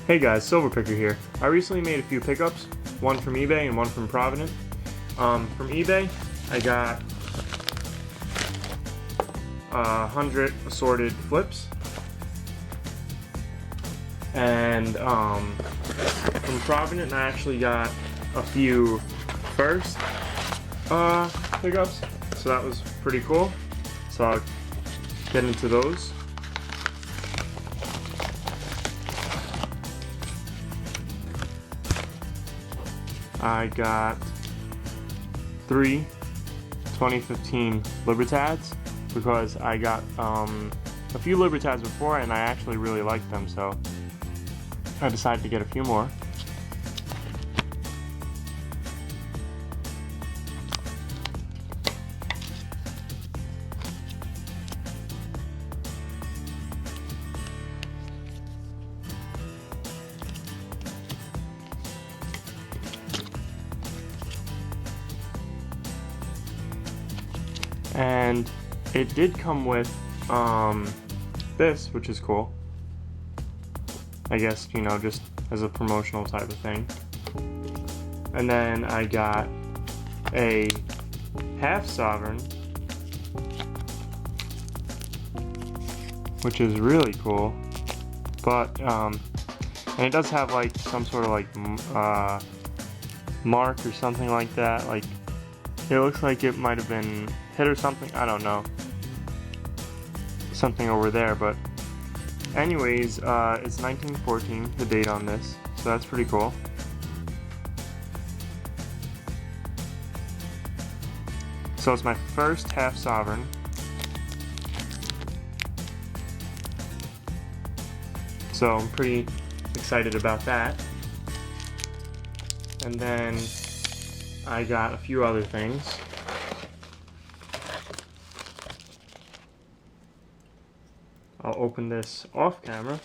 Hey guys, Silver Picker here. I recently made a few pickups, one from eBay and one from Provident. From eBay, I got 100 assorted flips, and from Provident I actually got a few first pickups, so that was pretty cool. So I'll get into those. I got 3 2015 Libertads because I got a few Libertads before and I actually really liked them, so I decided to get a few more. And it did come with this, which is cool. I guess, you know, just as a promotional type of thing. And then I got a half sovereign, which is really cool. But and it does have like some sort of like mark or something like that. Like, it looks like it might have been hit or something, I don't know. Something over there, but anyways, it's 1914, the date on this, so that's pretty cool. So it's my first half sovereign. So I'm pretty excited about that. And then I got a few other things. I'll open this off camera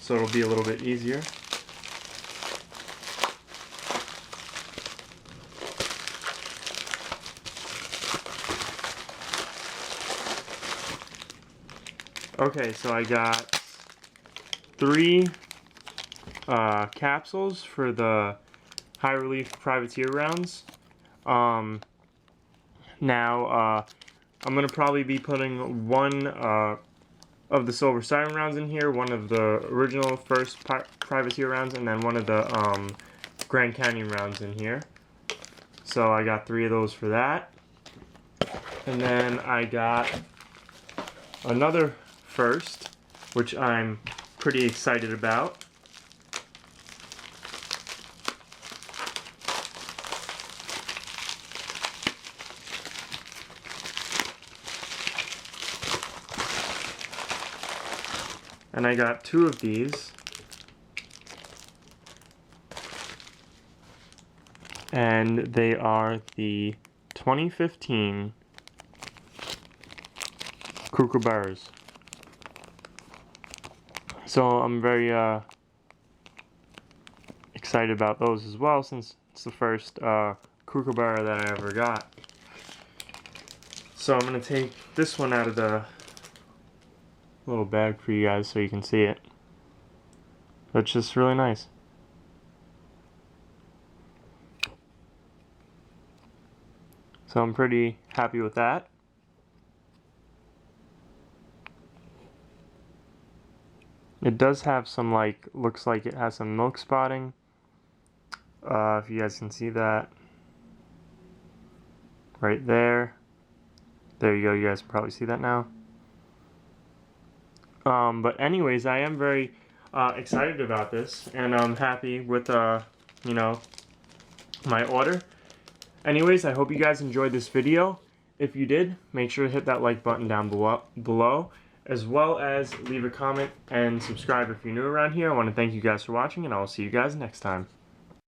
so it'll be a little bit easier. Okay, so I got 3 capsules for the high relief privateer rounds. Now I'm gonna probably be putting one of the silver siren rounds in here, one of the original first privateer rounds, and then one of the Grand Canyon rounds in here. So I got 3 of those for that. And then I got another first, which I'm pretty excited about. And I got 2 of these. And they are the 2015 Kookaburras. So I'm very excited about those as well, since it's the first Kookaburra that I ever got. So I'm going to take this one out of the little bag for you guys so you can see it. It's just really nice. So I'm pretty happy with that. It does have some, like, looks like it has some milk spotting. If you guys can see that. Right there. There you go, you guys can probably see that now. But anyways, I am very excited about this, and I'm happy with, you know, my order. Anyways, I hope you guys enjoyed this video. If you did, make sure to hit that like button down below, as well as leave a comment and subscribe if you're new around here. I want to thank you guys for watching, and I will see you guys next time.